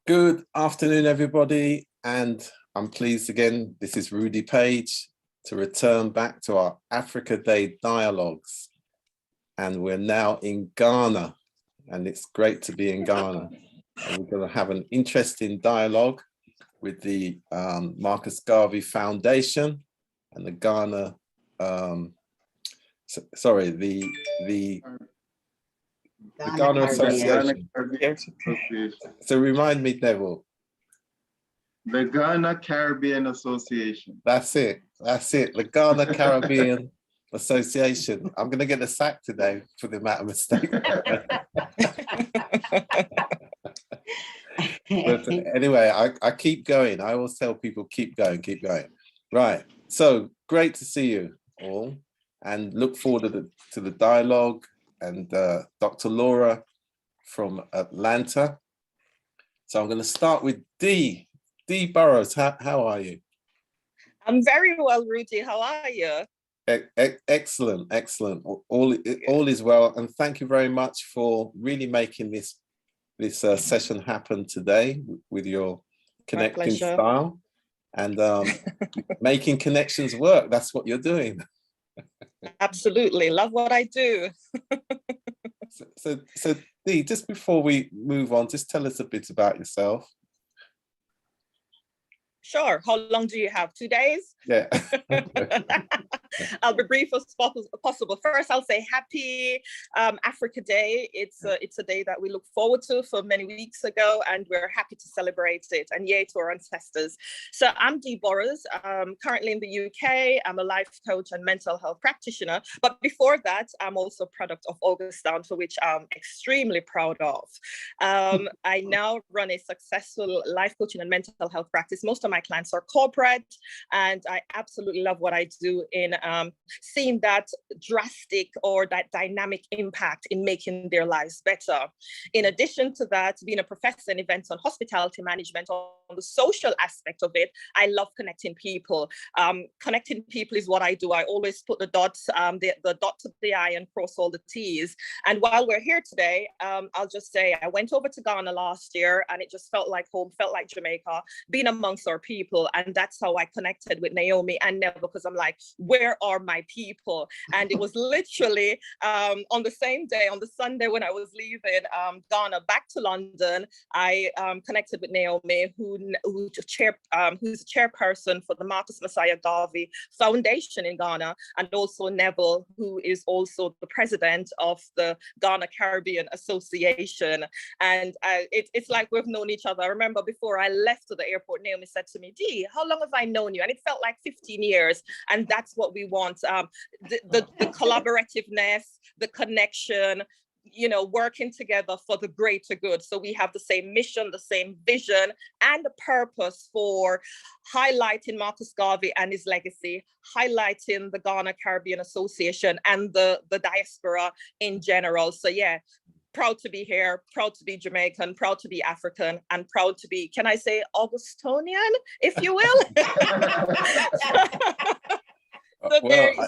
Good afternoon, everybody, and I'm pleased again, this is Rudi Page, to return back to our Africa Day dialogues. And we're now in Ghana, and it's great to be in Ghana. And we're going to have an interesting dialogue with the Marcus Garvey Foundation and the Ghana, the Ghana Association. So remind me, Neville. The Ghana Caribbean Association. That's it. The Ghana Caribbean Association. I'm going to get a sack today for the amount of mistakes. But anyway, I keep going. I always tell people, keep going, keep going. Right. So great to see you all, and look forward to the dialogue. And Dr. Laura from Atlanta. So I'm going to start with Dee Burrows. How are you? I'm very well, Rudi. How are you? Excellent. All is well. And thank you very much for really making this session happen today with your connecting style and making connections work. That's what you're doing. Absolutely. Love what I do. So Dee, just before we move on, just tell us a bit about yourself. Sure. How long do you have? 2 days? Yeah. I'll be brief as possible. First, I'll say happy Africa Day. It's a day that we look forward to for many weeks ago, and we're happy to celebrate it. And yay to our ancestors. So I'm Dee Burrows, currently in the UK. I'm a life coach and mental health practitioner. But before that, I'm also a product of Augustown, for which I'm extremely proud of. I now run a successful life coaching and mental health practice. Most of my clients are corporate, and I absolutely love what I do in seeing that drastic or that dynamic impact in making their lives better. In addition to that, being a professor in events on hospitality management, on the social aspect of it, I love connecting people. Connecting people is what I do. I always put the dots, the dot to the I and cross all the T's. And while we're here today, I'll just say I went over to Ghana last year, and it just felt like home, felt like Jamaica, being amongst our people. And that's how I connected with Naomi and Neville, because I'm like, where are my people? And it was literally on the same day, on the Sunday when I was leaving Ghana back to London, I connected with Naomi, who's a chairperson for the Marcus Garvey Foundation in Ghana, and also Neville, who is also the president of the Ghana Caribbean Association. And it's like we've known each other. I remember before I left to the airport, Naomi said to me, Dee, how long have I known you? And it felt like 15 years. And that's what we want. The collaborativeness, the connection, working together for the greater good. So we have the same mission, the same vision, and the purpose for highlighting Marcus Garvey and his legacy, highlighting the Ghana Caribbean Association and the diaspora in general. So yeah, proud to be here, proud to be Jamaican, proud to be African, and proud to be, can I say Augustonian, if you will?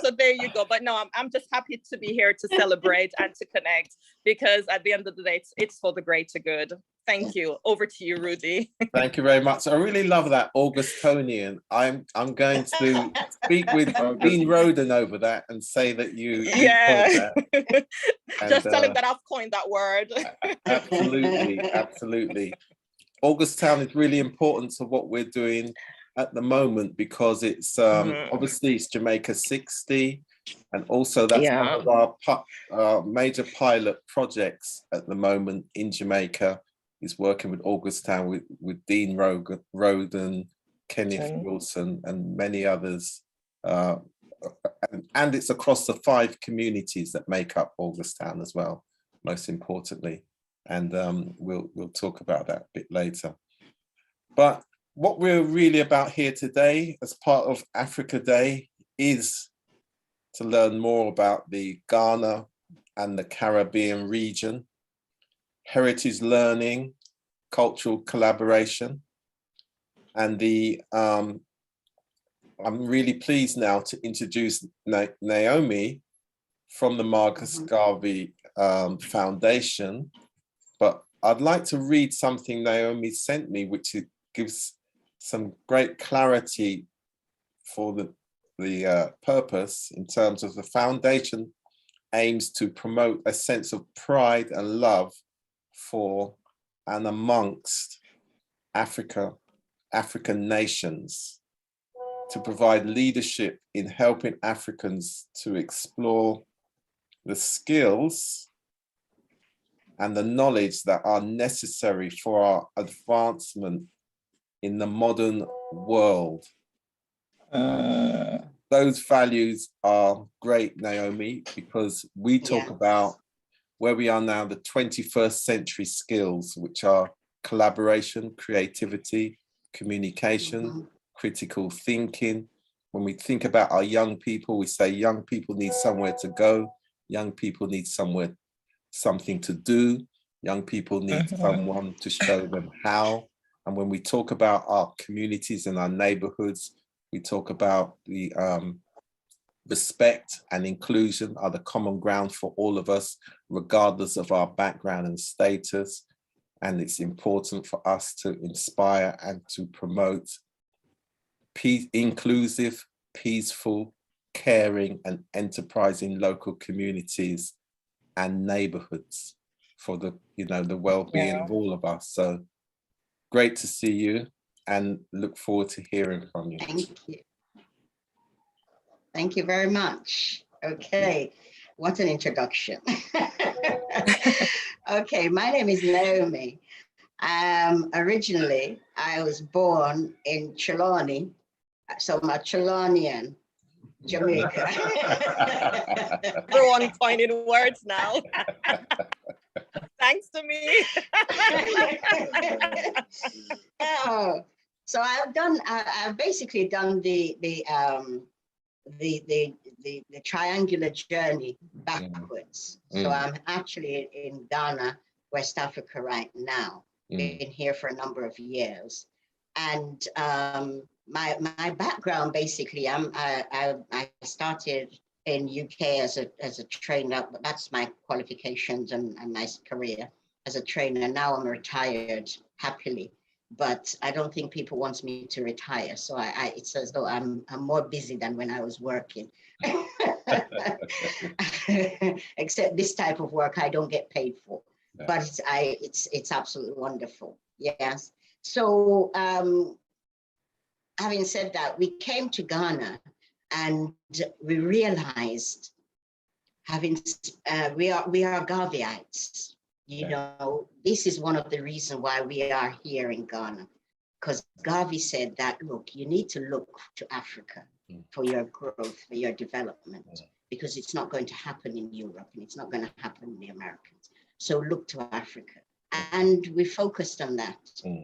So there you go. But no, I'm just happy to be here to celebrate and to connect, because at the end of the day, it's for the greater good. Thank you. Over to you, Rudi. Thank you very much. I really love that Augustonian. I'm going to speak with Dean Roden over that and say that you that. Just tell him that I've coined that word. Absolutely. Augustown is really important to what we're doing at the moment, because it's obviously it's Jamaica 60, and also that's one of our major pilot projects at the moment in Jamaica is working with Augustown with Dean Roden, Kenneth Wilson, and many others, and it's across the 5 communities that make up Augustown as well, most importantly, and we'll talk about that a bit later. But what we're really about here today as part of Africa Day is to learn more about the Ghana and the Caribbean region, heritage learning, cultural collaboration, and I'm really pleased now to introduce Naomi from the Marcus Garvey Foundation. But I'd like to read something Naomi sent me, which it gives some great clarity for the purpose in terms of the foundation aims to promote a sense of pride and love for and amongst African nations, to provide leadership in helping Africans to explore the skills and the knowledge that are necessary for our advancement in the modern world. Those values are great, Naomi, because we talk about where we are now, the 21st century skills, which are collaboration, creativity, communication, critical thinking. When we think about our young people, we say young people need somewhere to go, young people need something to do, young people need someone to show them how. And when we talk about our communities and our neighborhoods, we talk about the respect and inclusion are the common ground for all of us, regardless of our background and status. And it's important for us to inspire and to promote inclusive, peaceful, caring and enterprising local communities and neighborhoods for the, the well-being of all of us. So great to see you and look forward to hearing from you. Thank you. Thank you very much. Okay, what an introduction. Okay, my name is Naomi. Originally, I was born in Trelawney, so I'm a Trelawnian, Jamaica. Everyone coining words now. Thanks to me. Oh, so I've basically done the triangular journey backwards. So I'm actually in Ghana, West Africa right now. Been here for a number of years. And my background, basically, I started in UK as a trainer, but that's my qualifications and my career as a trainer. Now I'm retired happily, but I don't think people want me to retire. So it's as though I'm more busy than when I was working. Except this type of work I don't get paid for, but it's absolutely wonderful. Yes. So having said that, we came to Ghana and we realized we are Garveyites. You know, this is one of the reasons why we are here in Ghana, because Garvey said that, look, you need to look to Africa for your growth, for your development, because it's not going to happen in Europe and it's not going to happen in the Americans. So look to Africa. And we focused on that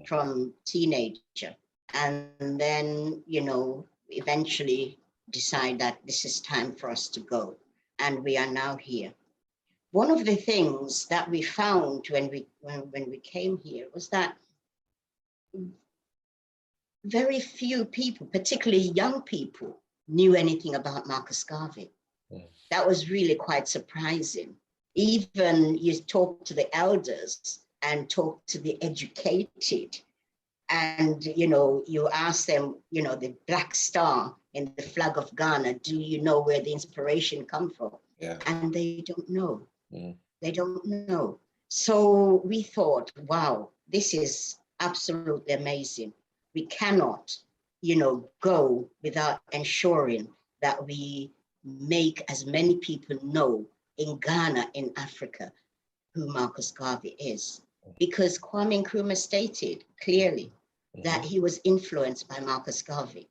from teenager. And then, you know, eventually decide that this is time for us to go. And we are now here. One of the things that we found when we came here was that very few people, particularly young people, knew anything about Marcus Garvey. That was really quite surprising. Even you talk to the elders and talk to the educated, and you ask them, the black star in the flag of Ghana, do you know where the inspiration come from? Yeah. And they don't know. They don't know. So we thought, wow, this is absolutely amazing. We cannot, go without ensuring that we make as many people know in Ghana, in Africa, who Marcus Garvey is. Because Kwame Nkrumah stated clearly that he was influenced by Marcus Garvey,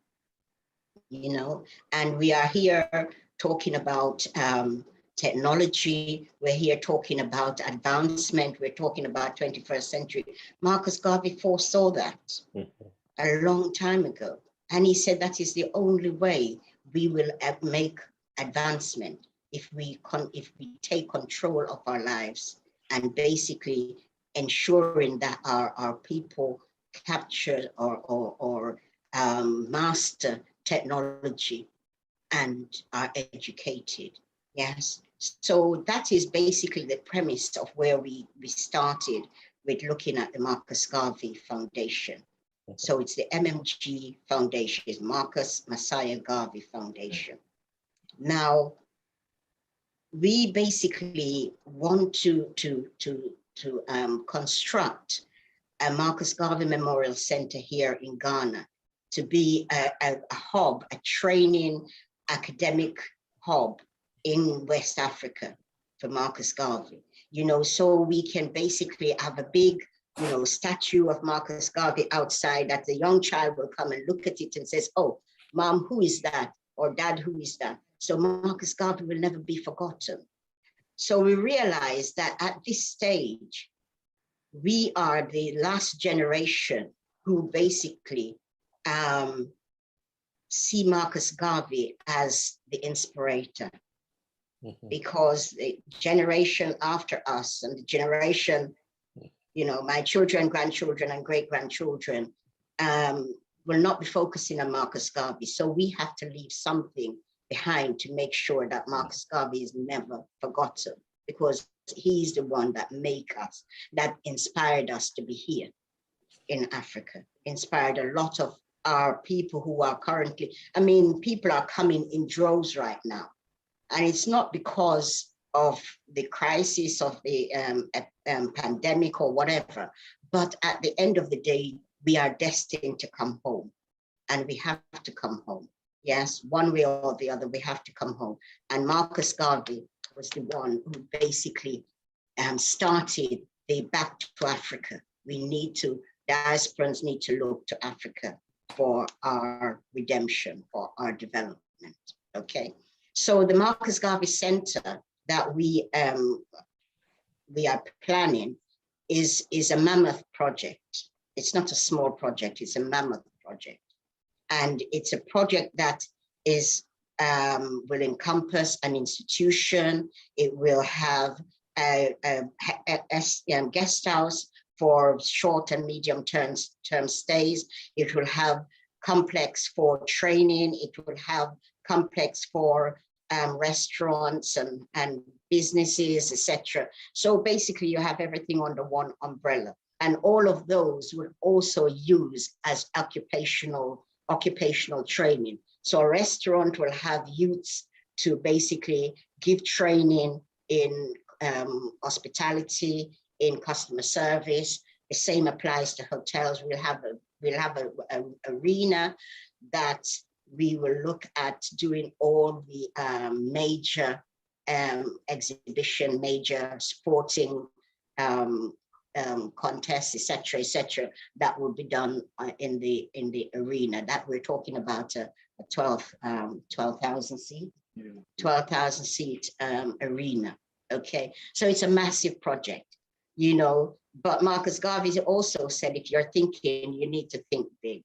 and we are here talking about technology, we're here talking about advancement, we're talking about 21st century. Marcus Garvey foresaw that a long time ago. And he said that is the only way we will make advancement if we take control of our lives and basically ensuring that our people capture or master technology and are educated. Yes. So that is basically the premise of where we started with looking at the Marcus Garvey Foundation. So it's the MMG Foundation, it's Marcus Messiah Garvey Foundation. Now, we basically want to construct a Marcus Garvey Memorial Center here in Ghana to be a hub, a training academic hub in West Africa for Marcus Garvey. You know, so we can basically have a big, you know, statue of Marcus Garvey outside that the young child will come and look at it and says, oh, Mom, who is that? Or Dad, who is that? So Marcus Garvey will never be forgotten. So we realize that at this stage, we are the last generation who basically see Marcus Garvey as the inspirator. Because the generation after us and the generation, you know, my children, grandchildren, and great-grandchildren will not be focusing on Marcus Garvey. So we have to leave something behind to make sure that Marcus Garvey is never forgotten, because he's the one that made us, that inspired us to be here in Africa, inspired a lot of our people who are currently, I mean, people are coming in droves right now. And it's not because of the crisis of the pandemic or whatever, but at the end of the day, we are destined to come home, and we have to come home. Yes, one way or the other, we have to come home. And Marcus Garvey was the one who basically started the Back to Africa. We need to, diasporans need to look to Africa for our redemption, for our development, okay? So the Marcus Garvey Center that we are planning is a mammoth project. It's not a small project, it's a mammoth project. And it's a project that is will encompass an institution. It will have a guest house for short and medium term stays. It will have complex for training. It will have complex for restaurants and businesses, etc. So basically you have everything under one umbrella. And all of those will also use as occupational training. So a restaurant will have youths to basically give training in hospitality, in customer service. The same applies to hotels. We'll have an arena that we will look at doing all the major exhibition, major sporting contests, etc., that will be done in the arena. That we're talking about a 12,000 seat, 12,000 seat arena. Okay, so it's a massive project, you know. But Marcus Garvey also said, if you're thinking, you need to think big.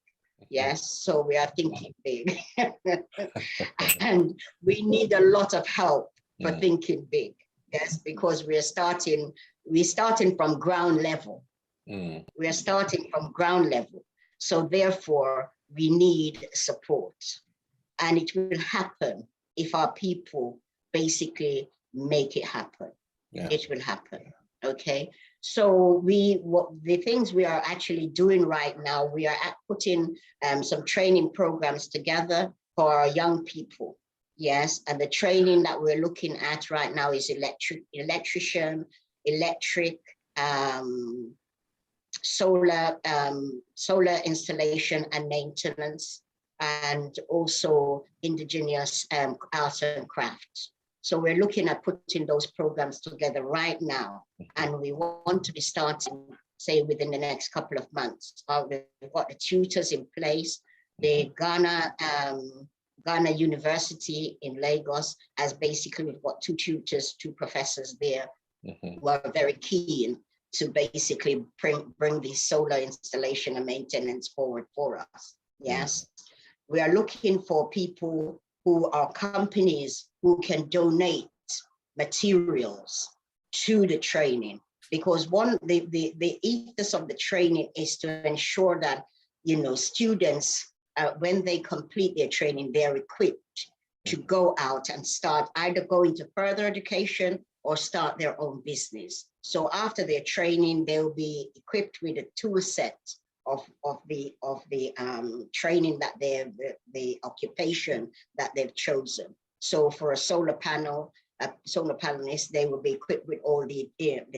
Yes, so we are thinking big, and we need a lot of help for thinking big. Yes, because we're starting from ground level. We are starting from ground level. So therefore, we need support. And it will happen if our people basically make it happen. Yeah. It will happen, okay? So the things we are actually doing right now, we are putting some training programs together for our young people. Yes, and the training that we're looking at right now is electrician, electric, solar installation and maintenance, and also indigenous art and crafts. So we're looking at putting those programs together right now, and we want to be starting, say, within the next couple of months. We've got the tutors in place. The Ghana University in Lagos has basically, we've got 2 tutors, 2 professors there who are very keen to basically bring the solar installation and maintenance forward for us. Yes, we are looking for people who are companies who can donate materials to the training, because the ethos of the training is to ensure that, you know, students, when they complete their training, they're equipped to go out and start either going to further education or start their own business. So after their training, they'll be equipped with a tool set of the training that the occupation that they've chosen. So for a solar panelist, they will be equipped with all the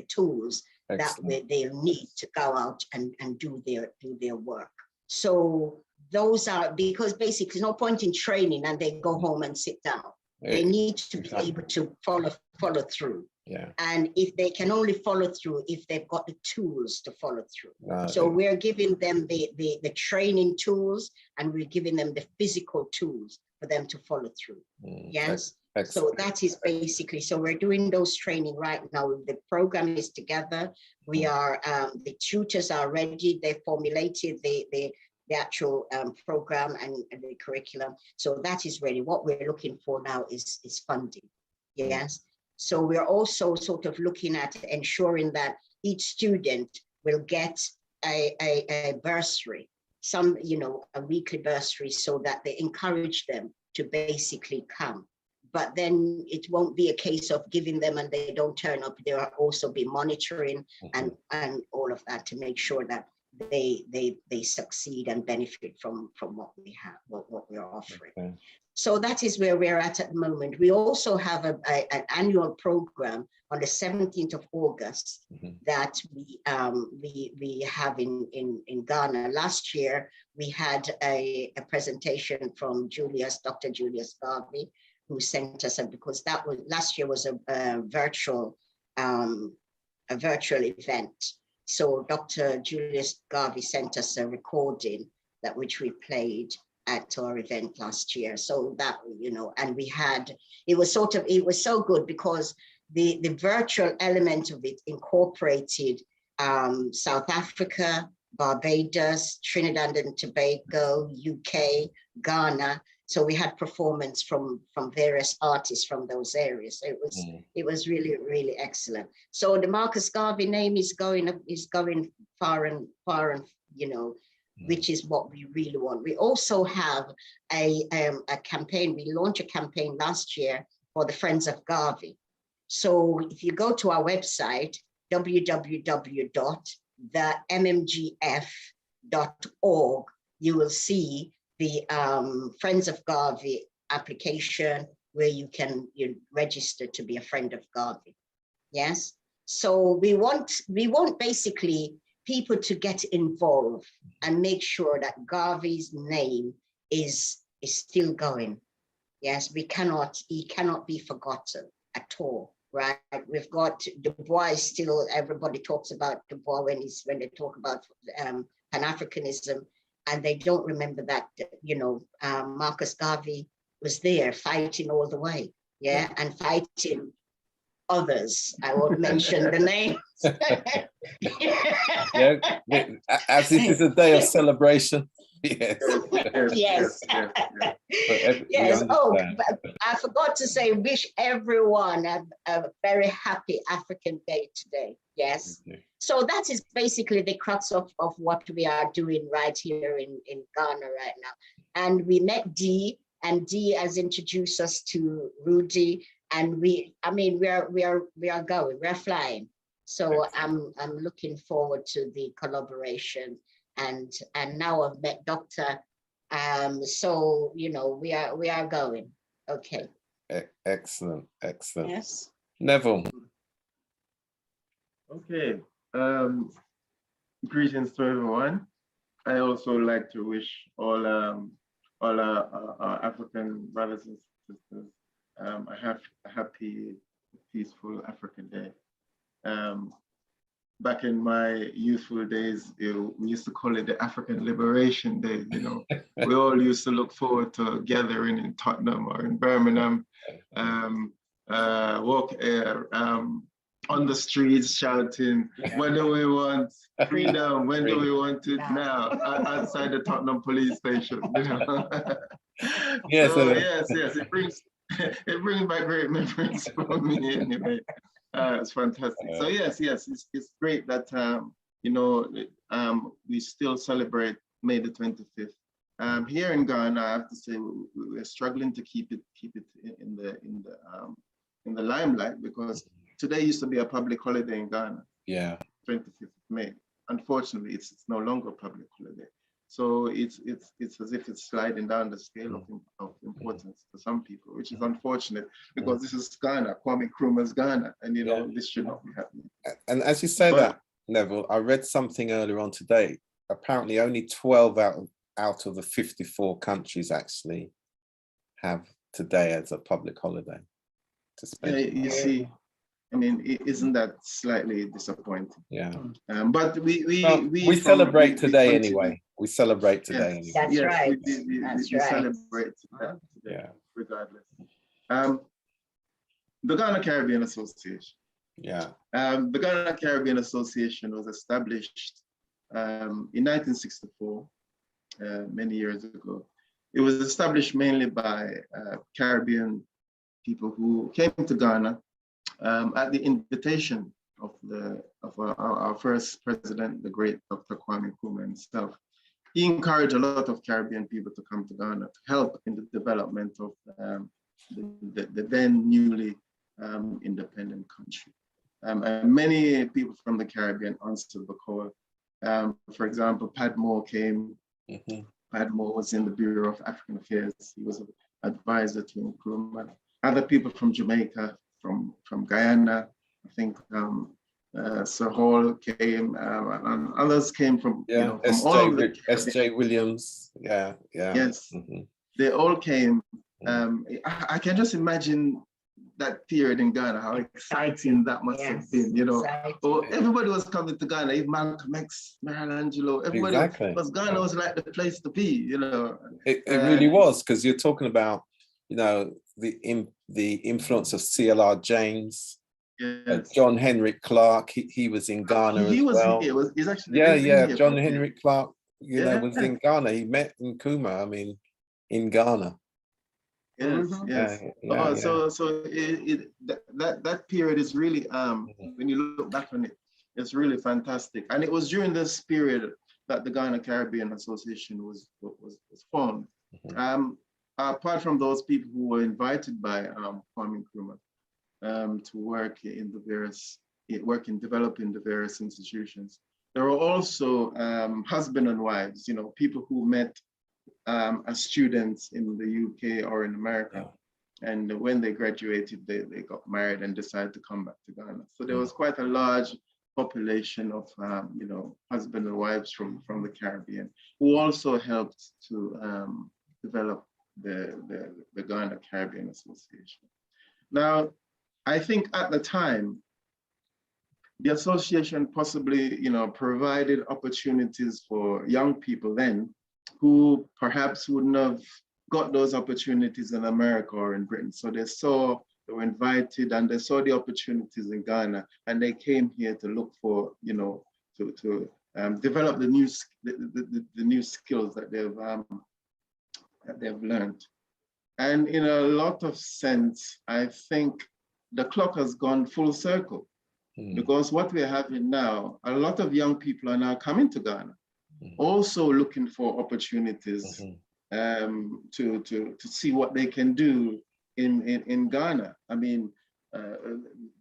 tools Excellent. That they'll need to go out and do their work. So those are, because basically no point in training and they go home and sit down. They need to be able to follow through. Yeah. And if they can only follow through if they've got the tools to follow through. So we're giving them the training tools, and we're giving them the physical tools for them to follow through. Yes. Excellent. So that is basically, so we're doing those training right now. The program is together. We are, the tutors are ready. They formulated the actual program and the curriculum. So that is ready. What we're looking for now is funding. Yes. So we're also sort of looking at ensuring that each student will get a bursary, a weekly bursary, so that they encourage them to basically come. But then it won't be a case of giving them and they don't turn up. There will also be monitoring and all of that to make sure that they succeed and benefit from what we have, what we're offering. Okay. So that is where we're at the moment. We also have an annual program on the 17th of August that we have in Ghana. Last year, we had a presentation from Dr. Julius Garvey, who sent us, because that was last year was a virtual event. So Dr. Julius Garvey sent us a recording which we played at our event last year. So that, and we had, it was so good because the virtual element of it incorporated South Africa, Barbados, Trinidad and Tobago, UK, Ghana. So we had performance from various artists from those areas. So it was really, really excellent. So the Marcus Garvey name is going far and which is what we really want. We also have a campaign. We launched a campaign last year for the Friends of Garvey. So if you go to our website, www.themmgf.org, you will see the Friends of Garvey application where you can register to be a friend of Garvey. Yes. So we want basically people to get involved and make sure that Garvey's name is still going. Yes, he cannot be forgotten at all, right? We've got Du Bois still, everybody talks about Du Bois when they talk about Pan-Africanism, and they don't remember that, Marcus Garvey was there fighting all the way, and fighting others. I won't mention the names. As it is a day of celebration. Yes. Yes. Yes. Oh, I forgot to say, wish everyone a very happy African Day today. Yes. So that is basically the crux of what we are doing right here in Ghana right now. And we met Dee, and Dee has introduced us to Rudi. And we are going, we're flying. So I'm looking forward to the collaboration. And now I've met Dr. So we are going. Okay. Excellent. Yes. Neville. Okay. Greetings to everyone. I also like to wish all our African brothers and sisters a happy, peaceful African Day. Back in my youthful days, we used to call it the African Liberation Day. We all used to look forward to gathering in Tottenham or in Birmingham, walk on the streets shouting, when do we want freedom? When do we want it now? Outside the Tottenham police station. Yes, so, yes, it brings back great memories for me anyway. It's fantastic. So yes, it's great that we still celebrate May the 25th. Here in Ghana, I have to say we're struggling to keep it in the limelight, because today used to be a public holiday in Ghana. Yeah. 25th of May. Unfortunately, it's no longer a public holiday. So it's as if it's sliding down the scale of importance to some people, which is unfortunate because this is Ghana, Kwame Nkrumah's Ghana, and this should not be happening. And as you say that, Neville, I read something earlier on today. Apparently, only 12 out of the 54 countries actually have today as a public holiday to spend. You see, I mean, isn't that slightly disappointing? Yeah. But we celebrate today anyway. We celebrate today anyway. That's right. We celebrate that today, regardless. The Ghana Caribbean Association. Yeah. The Ghana Caribbean Association was established in 1964, many years ago. It was established mainly by Caribbean people who came to Ghana at the invitation of our first president, the great Dr. Kwame Nkrumah himself. He encouraged a lot of Caribbean people to come to Ghana to help in the development of the then newly independent country. And many people from the Caribbean answered the call. For example, Padmore came. Padmore was in the Bureau of African Affairs. He was an advisor to Nkrumah. Other people from Jamaica, from Guyana, I think Sir Hall came, and others came from, from all over the S.J. Williams, Yes, they all came. I can just imagine that period in Ghana, how exciting that must have been, everybody was coming to Ghana, even Malcolm X, Michelangelo, everybody, because Ghana was like the place to be, It really was, because you're talking about, the influence of C.L.R. James, John Henrik Clark, he was in Ghana as well. He's actually John Henrik Clark, was in Ghana. He met Nkrumah, in Ghana. Yes. So that period is really, when you look back on it, it's really fantastic. And it was during this period that the Ghana Caribbean Association was formed. Apart from those people who were invited by Kwame Nkrumah to work in developing the various institutions, there were also husband and wives, people who met as students in the UK or in America. And when they graduated, they got married and decided to come back to Ghana. So there was quite a large population of, husband and wives from the Caribbean who also helped to develop the Ghana Caribbean Association. Now, I think at the time, the association possibly, provided opportunities for young people then who perhaps wouldn't have got those opportunities in America or in Britain. So they were invited and they saw the opportunities in Ghana, and they came here to look for, to develop the new skills that they've learned. And in a lot of sense, I think the clock has gone full circle, because what we're having now, a lot of young people are now coming to Ghana, also looking for opportunities to see what they can do in Ghana. I mean,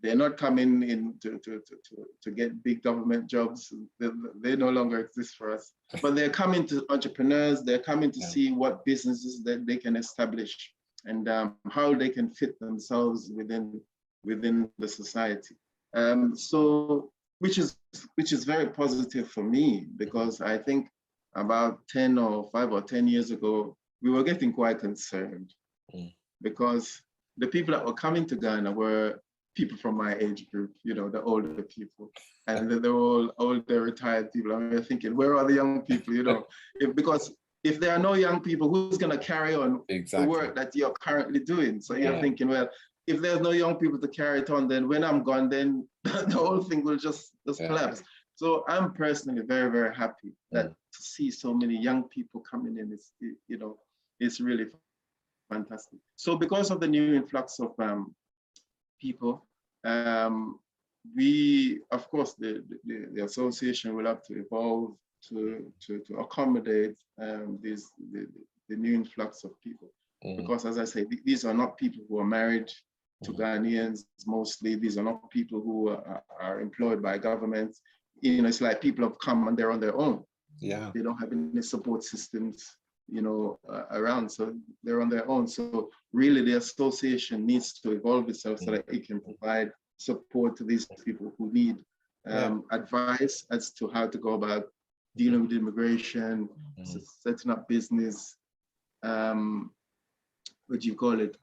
they're not coming in to get big government jobs. They no longer exist for us. But they're coming to entrepreneurs. They're coming to see what businesses that they can establish and how they can fit themselves within the society. So, which is very positive for me, because I think about 5 or 10 years ago, we were getting quite concerned because the people that were coming to Ghana were people from my age group, the older people, and they're all older, retired people. And we're thinking, where are the young people, because if there are no young people, who's going to carry on the work that you're currently doing? So you're thinking, well, if there's no young people to carry it on, then when I'm gone, then the whole thing will just collapse. So I'm personally very, very happy that to see so many young people coming in is, it's really fantastic. So because of the new influx of people, we, of course, the association will have to evolve to accommodate the new influx of people. Because as I say, these are not people who are married to Ghanaians mostly. These are not people who are employed by government. You know, it's like people have come and they're on their own. Yeah. They don't have any support systems, you know, around, so they're on their own. So really the association needs to evolve itself so that it can provide support to these people who need advice as to how to go about dealing with immigration, setting up business, what do you call it,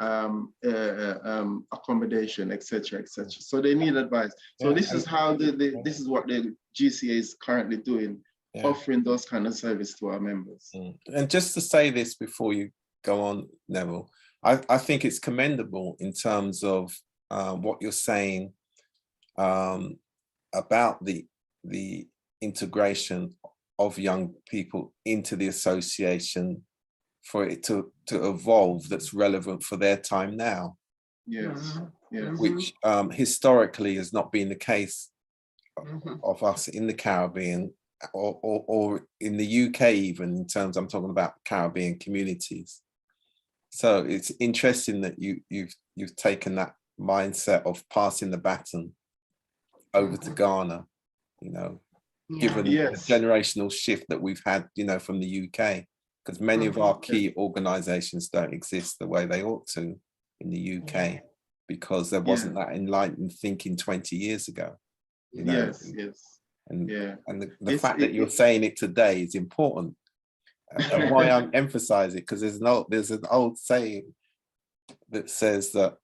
accommodation, etc., etc. So they need advice. So this is how this is what the GCA is currently doing, offering those kind of service to our members. And just to say this before you go on, Neville, I think it's commendable in terms of what you're saying about the integration of young people into the association, for it to evolve, that's relevant for their time now. Yes, yes. Which historically has not been the case of us in the Caribbean or in the UK, even in terms, I'm talking about Caribbean communities. So it's interesting that you've taken that mindset of passing the baton over to Ghana, you know, given the generational shift that we've had, you know, from the UK, because many of our key organizations don't exist the way they ought to in the UK, because there wasn't that enlightened thinking 20 years ago, you know. And the fact that you're saying it today is important. And why I'm emphasizing it, because there's an old saying that says that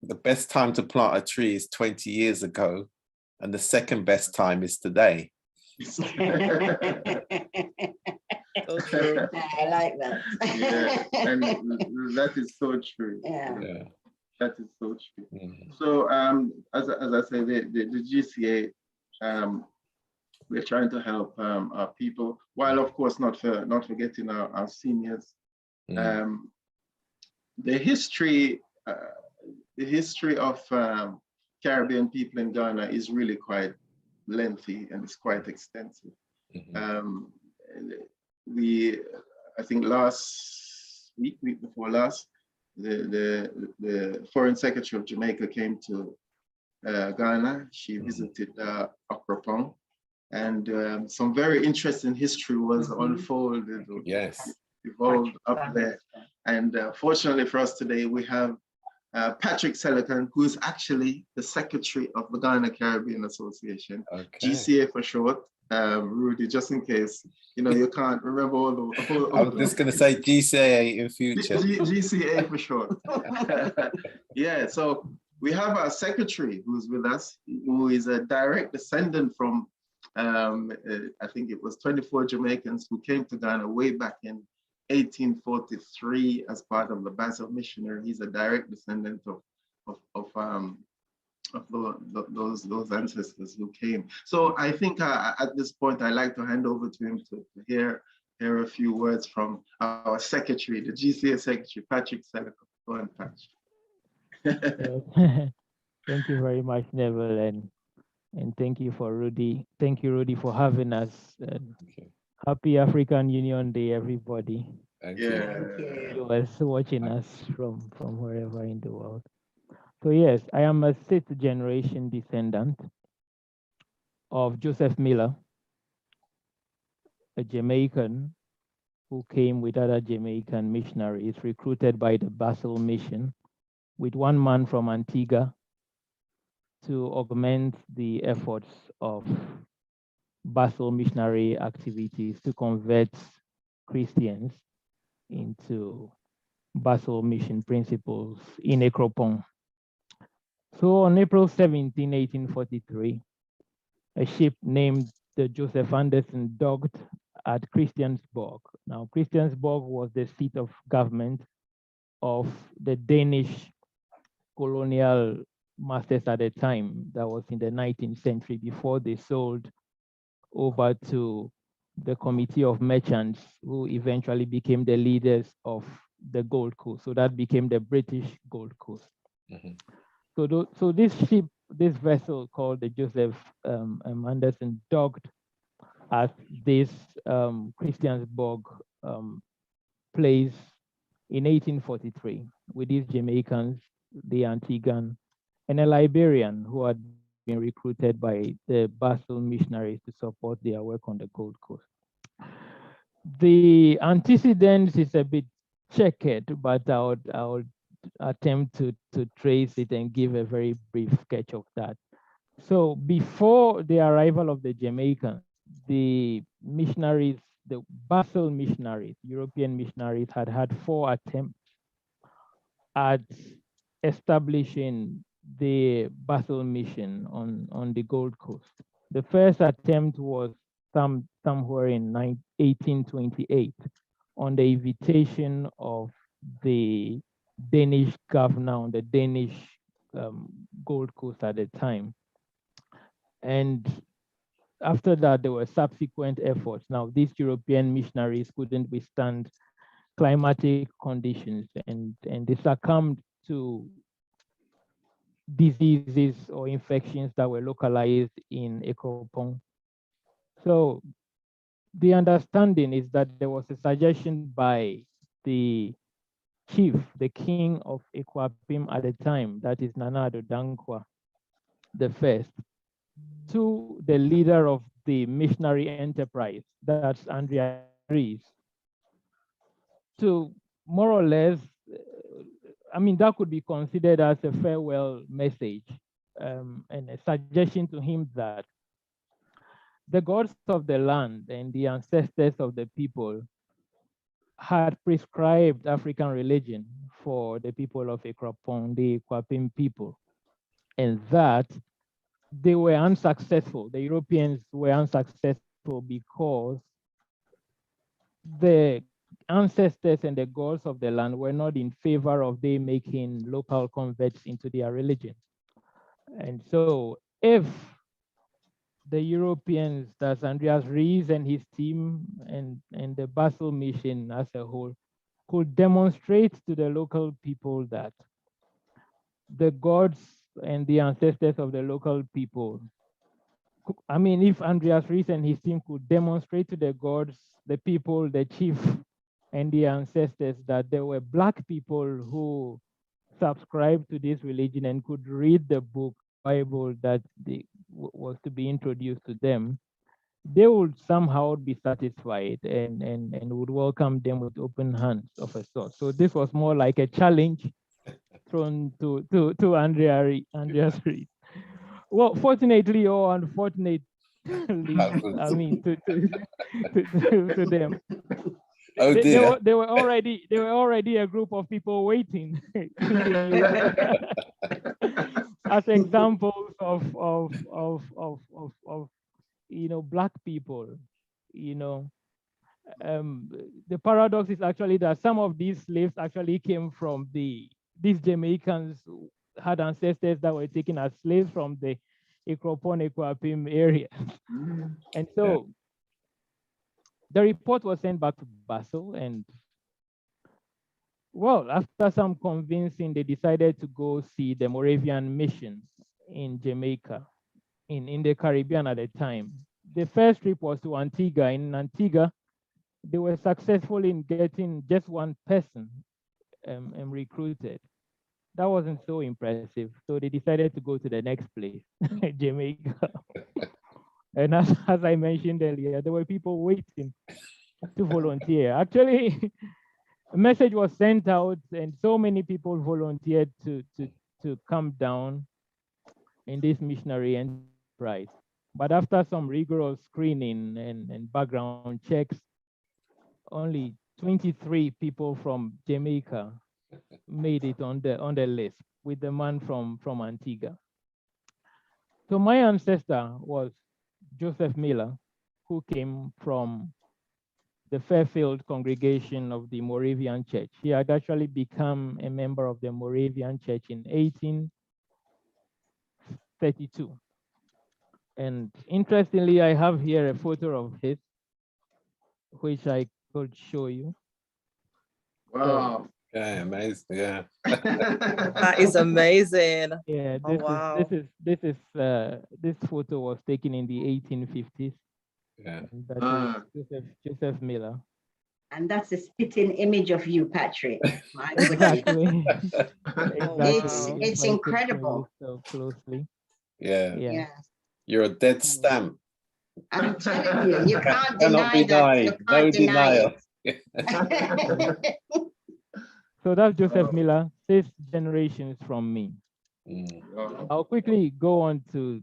the best time to plant a tree is 20 years ago, and the second best time is today. So true. I like that. And that is so true. That is so true. So as I say, the GCA, we're trying to help our people, while of course not forgetting our seniors. The history of Caribbean people in Ghana is really quite lengthy and it's quite extensive. I think last week before last, the Foreign Secretary of Jamaica came to Ghana. She visited Akropong, and some very interesting history was unfolded, evolved up there. And fortunately for us today, we have Patrick Selican, who is actually the secretary of the Ghana Caribbean Association, GCA for short. Rudi, just in case, you know, you can't remember all the... I'm just going to say GCA in future. GCA for short. Yeah, so we have our secretary who's with us, who is a direct descendant from, I think it was 24 Jamaicans who came to Ghana way back in 1843 as part of the Basel Missionary. He's a direct descendant of those ancestors who came. So I think at this point, I'd like to hand over to him to hear a few words from our secretary, the GCA secretary, Patrick Selican. Go on, Patrick. Thank you very much, Neville, and thank you for Rudi. Thank you, Rudi, for having us. Happy African Union Day, everybody. Thank you. Viewers watching us from wherever in the world. So yes, I am a 6th generation descendant of Joseph Miller, a Jamaican who came with other Jamaican missionaries recruited by the Basel Mission with one man from Antigua to augment the efforts of Basel missionary activities to convert Christians into Basel mission principles in Akropong. So on April 17, 1843, a ship named the Joseph Anderson docked at Christiansborg. Now, Christiansborg was the seat of government of the Danish colonial masters at the time. That was in the 19th century, before they sold over to the Committee of Merchants, who eventually became the leaders of the Gold Coast. So that became the British Gold Coast. So this ship, this vessel called the Joseph Anderson, docked at this Christiansborg place in 1843 with these Jamaicans, the Antiguan and a Liberian who had been recruited by the Basel missionaries to support their work on the Gold Coast. The antecedents is a bit checkered, but I would attempt to trace it and give a very brief sketch of that. So before the arrival of the Jamaicans, the missionaries, the Basel missionaries, European missionaries, had 4 attempts at establishing the Basel mission on the Gold Coast. The first attempt was somewhere in 1828 on the invitation of the Danish governor on the Danish Gold Coast at the time. And after that, there were subsequent efforts. Now, these European missionaries couldn't withstand climatic conditions, and they succumbed to diseases or infections that were localized in Ekropong. So the understanding is that there was a suggestion by the chief, the king of Ekwapim at the time, that is Nana Addo Dankwa the first, to the leader of the missionary enterprise, that's Andrea Rees, to more or less, I mean, that could be considered as a farewell message and a suggestion to him that the gods of the land and the ancestors of the people had prescribed African religion for the people of Ekropong, the Ekwapim people, and that they were unsuccessful. The Europeans were unsuccessful because the ancestors and the gods of the land were not in favor of they making local converts into their religion. And so if the Europeans, that's Andreas Rees and his team and the Basel mission as a whole, could demonstrate to the local people that the gods and the ancestors of the local people, I mean, if Andreas Rees and his team could demonstrate to the gods, the people, the chief, and the ancestors that there were Black people who subscribed to this religion and could read the book, Bible, that was to be introduced to them, they would somehow be satisfied and would welcome them with open hands of a sort. So this was more like a challenge thrown to Andreas Rees. Well, fortunately or unfortunately, I mean, to them. Oh dear. They were already a group of people waiting as examples of Black people. The paradox is actually that some of these slaves actually came from these Jamaicans who had ancestors that were taken as slaves from the Ekropon, Ekwapim area. And so the report was sent back to Basel, and well, after some convincing, they decided to go see the Moravian mission in Jamaica, in the Caribbean at the time. The first trip was to Antigua. In Antigua, they were successful in getting just one person recruited. That wasn't so impressive, so they decided to go to the next place, Jamaica. And as I mentioned earlier, there were people waiting to volunteer. Actually, a message was sent out and so many people volunteered to come down in this missionary enterprise. But after some rigorous screening and background checks, only 23 people from Jamaica made it on the list with the man from Antigua. So my ancestor was Joseph Miller, who came from the Fairfield congregation of the Moravian Church. He had actually become a member of the Moravian Church in 1832. And interestingly, I have here a photo of his, which I could show you. Wow. Okay, amazing. Yeah. That is amazing. Yeah, this photo was taken in the 1850s. Yeah. And that is Joseph Miller. And that's a spitting image of you, Patrick. My goodness. Exactly. It's If I could show incredible. you so closely. Yeah. Yeah. Yeah. You're a dead stamp. I'm telling you, you can't Cannot deny be that. You denied. can't No deny denial. it. So that's Joseph Miller, 6 generations from me. Wow. I'll quickly go on to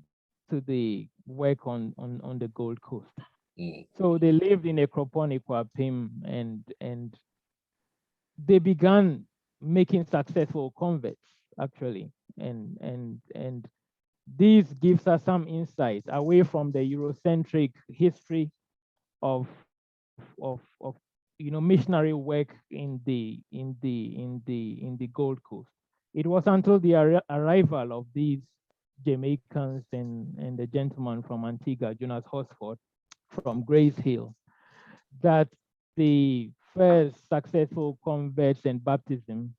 the work on the Gold Coast. So they lived in Ekropon-Ekwapim, and they began making successful converts, actually. And this gives us some insight away from the Eurocentric history of missionary work in the Gold Coast. It was until the arrival of these Jamaicans and the gentleman from Antigua, Jonas Horsford, from Grace Hill, that the first successful converts and baptism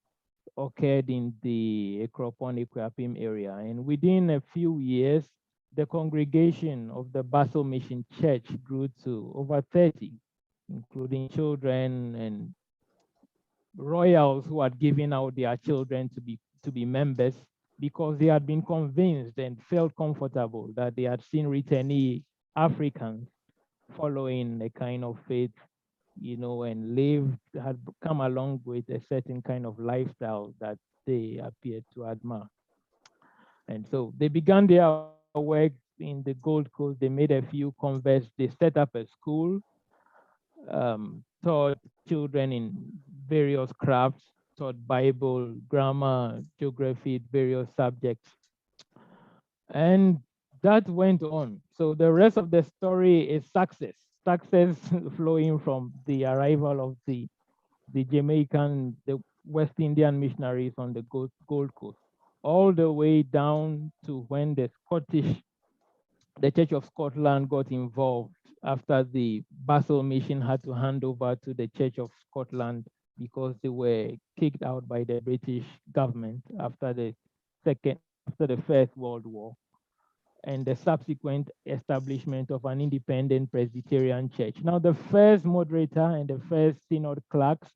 occurred in the Ekropon-Ekwapim area. And within a few years, the congregation of the Basel Mission Church grew to over 30, including children and royals who had given out their children to be members because they had been convinced and felt comfortable that they had seen returnee Africans following a kind of faith, and had come along with a certain kind of lifestyle that they appeared to admire. And so they began their work in the Gold Coast. They made a few converts. They set up a school, taught children in various crafts, taught Bible, grammar, geography, various subjects. And that went on. So the rest of the story is success flowing from the arrival of the Jamaican, the West Indian missionaries on the Gold Coast, all the way down to when the Church of Scotland got involved after the Basel Mission had to hand over to the Church of Scotland because they were kicked out by the British government after the First World War, and the subsequent establishment of an independent Presbyterian church. Now, the first moderator and the first synod clerks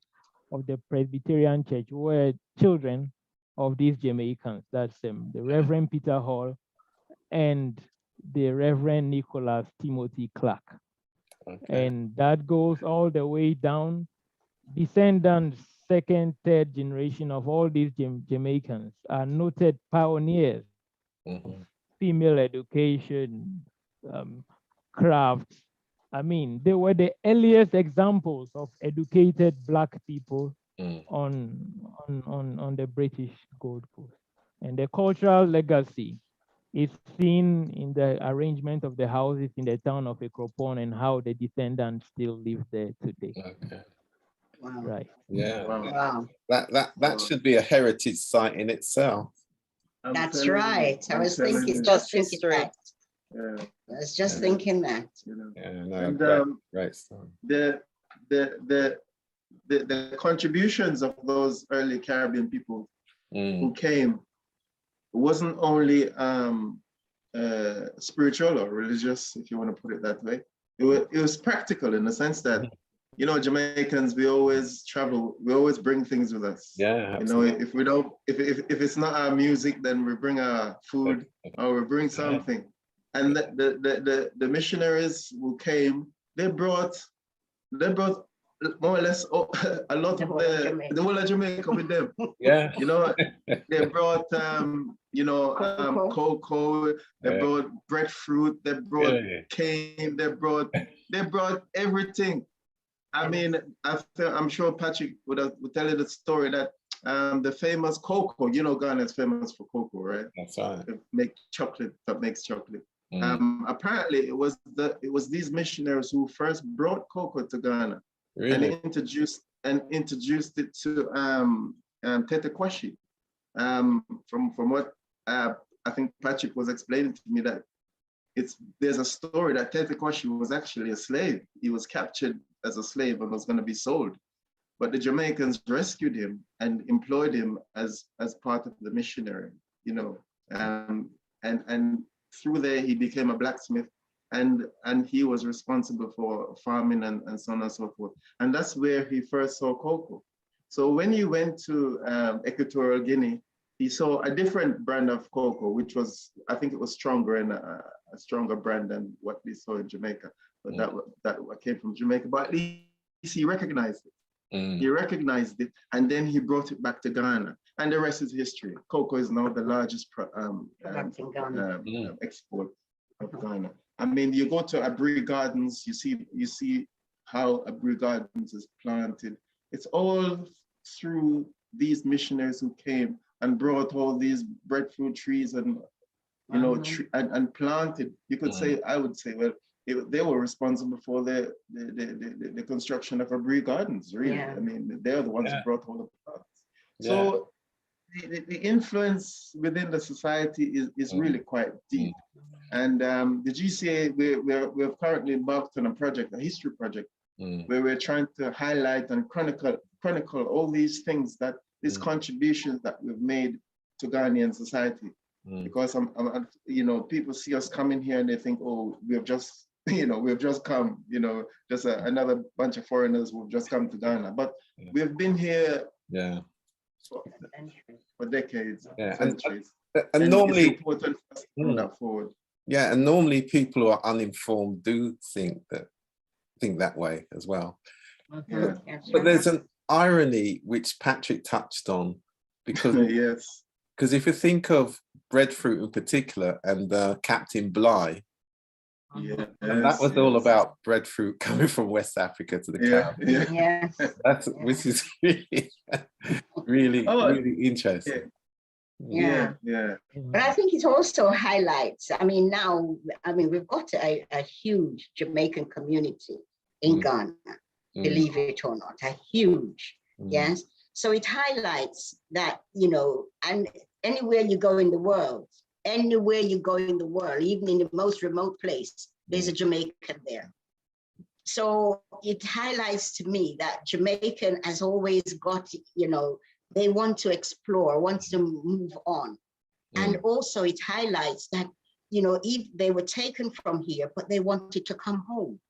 of the Presbyterian church were children of these Jamaicans. That's the Reverend Peter Hall and the Reverend Nicholas Timothy Clark. Okay. And that goes all the way down. Descendants, second, third generation of all these Jamaicans are noted pioneers. Female education, crafts. I mean, they were the earliest examples of educated Black people on the British Gold Coast. And the cultural legacy is seen in the arrangement of the houses in the town of Ekropon and how the descendants still live there today. Okay. Wow. Right. Yeah. Wow. That should be a heritage site in itself. That's right. I was thinking that. Yeah. I was just thinking that. Yeah, no, and great story. The contributions of those early Caribbean people who came wasn't only spiritual or religious, if you want to put it that way. It was practical in the sense that, Jamaicans, we always travel, we always bring things with us. Yeah, absolutely. If we don't, if it's not our music, then we bring our food or we bring something. And the missionaries who came, they brought more or less a lot of the whole of Jamaica with them. Yeah. They brought cocoa, they brought breadfruit, they brought cane, they brought everything. I mean, I'm sure Patrick would tell you the story that the famous cocoa, Ghana is famous for cocoa, right? That's right. They make chocolate that makes chocolate. Apparently it was these missionaries who first brought cocoa to Ghana. Really? And introduced it to Tete Kwashi. From what I think Patrick was explaining to me, that there's a story that Tete Kwashi was actually a slave. He was captured as a slave and was going to be sold, but the Jamaicans rescued him and employed him as part of the missionary. And through there he became a blacksmith, and he was responsible for farming and so on and so forth. And that's where he first saw cocoa. So when he went to Equatorial Guinea, he saw a different brand of cocoa, which was, I think it was stronger and a stronger brand than what we saw in Jamaica. But that came from Jamaica. But at least he recognized it. He recognized it, and then he brought it back to Ghana. And the rest is history. Cocoa is now the largest export of Ghana. I mean, you go to Abri Gardens, you see how Abri Gardens is planted. It's all through these missionaries who came and brought all these breadfruit trees and and planted. You could say, I would say, well, they were responsible for the construction of Abri Gardens. Really, yeah. I mean, they're the ones who brought all the plants. Yeah. So the influence within the society is really quite deep. And the GCA, we're currently embarked on a project, a history project, where we're trying to highlight and chronicle all these things, that these contributions that we've made to Ghanaian society. Because people see us coming here and they think, oh, we've just come, just another bunch of foreigners who've just come to Ghana. But we've been here for decades, centuries. And normally, it's important for us to move that forward. Yeah, and normally people who are uninformed do think that way as well. Yeah. But there's an irony which Patrick touched on, because yes. Because if you think of breadfruit in particular and Captain Bligh, and that was all about breadfruit coming from West Africa to the Caribbean. Yeah. Which is really interesting. Yeah. But I think it also highlights, we've got a huge Jamaican community in Ghana, believe it or not, a huge, yes. So it highlights that, and anywhere you go in the world, even in the most remote place, there's a Jamaican there. So it highlights to me that Jamaican has always got, they want to explore, want to move on. And also it highlights that, if they were taken from here, but they wanted to come home.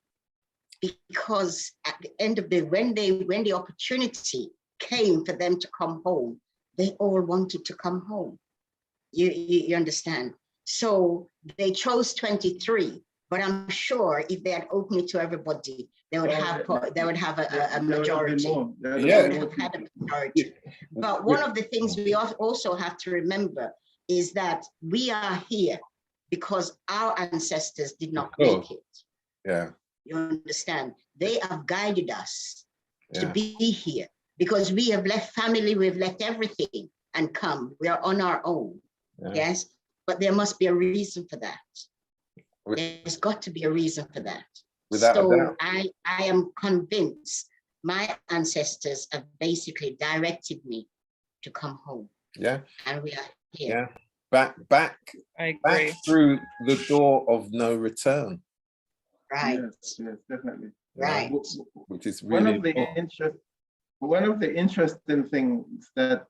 Because at the end of the day, when the opportunity came for them to come home, they all wanted to come home. You understand? So they chose 23, but I'm sure if they had opened it to everybody, they would have a majority. They would have had a majority. But one of the things we also have to remember is that we are here because our ancestors did not make it. Yeah. You understand? They have guided us to be here because we have left family, we've left everything and come. We are on our own. Yes, but there must be a reason for that. There's got to be a reason for that. So I am convinced my ancestors have basically directed me to come home. Yeah. And we are here. Yeah. Back through the door of no return. Right. Yes, definitely. Right. Which is really one of the interesting things that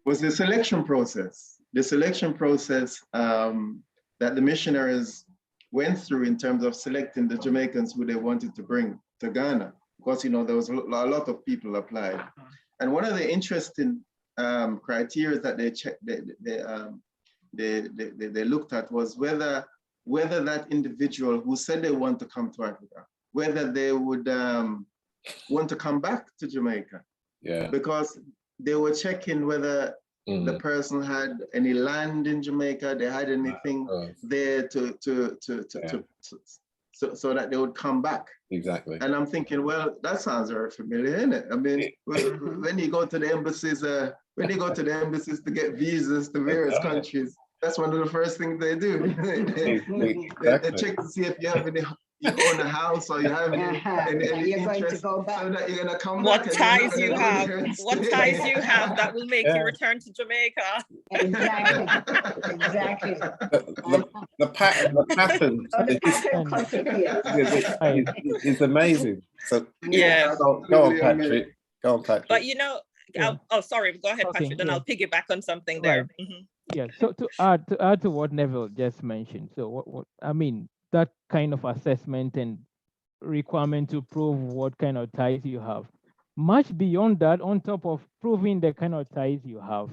was the selection process. The selection process that the missionaries went through in terms of selecting the Jamaicans who they wanted to bring to Ghana. Because there was a lot of people applied, and one of the interesting criteria that they looked at was whether that individual who said they want to come to Africa, whether they would want to come back to Jamaica. Yeah. Because they were checking whether the person had any land in Jamaica, they had anything there so that they would come back. Exactly. And I'm thinking, well, that sounds very familiar, isn't it? I mean, when you go to the embassies, to get visas to various countries, that's one of the first things they do. They check to see if you have you own a house or you have any interest, so that you're gonna come back. What ties you have that will make you return to Jamaica. Exactly. The pattern is amazing. So go on, Patrick. But Yeah. Oh, sorry. Go ahead, Okay, Patrick. Then yeah. I'll piggyback on something there. Right. Yeah. So to add to what Neville just mentioned, so what I mean, that kind of assessment and requirement to prove what kind of ties you have. Much beyond that, on top of proving the kind of ties you have,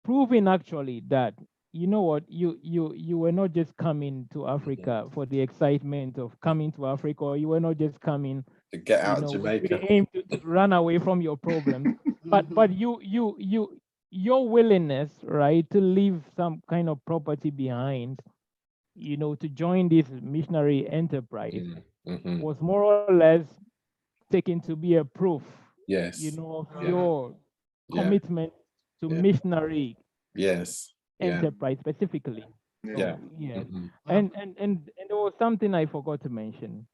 proving actually that you know what you were not just coming to Africa for the excitement of coming to Africa, or you were not just coming To get you out of know with Jamaica. the aim to run away from your problems, but your willingness, right, to leave some kind of property behind, you know, to join this missionary enterprise Mhm. was more or less taken to be a proof, Yes. you know, of Yeah. your Yeah. commitment to Yeah. missionary Yes. Yeah. enterprise specifically. Yeah. So, yeah. Mhm. And there was something I forgot to mention.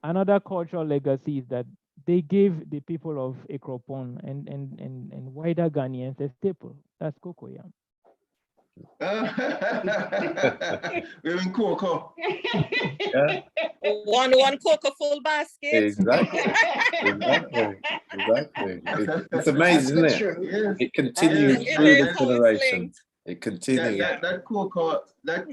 Another cultural legacy is that they gave the people of Ekropon and wider Ghanaians a staple. That's cocoyam. We're in Coco. Yeah. One cocoa full basket. Exactly. Exactly. It's amazing, isn't it? Yes. It continues It through the is how it's generation. linked. It continues. That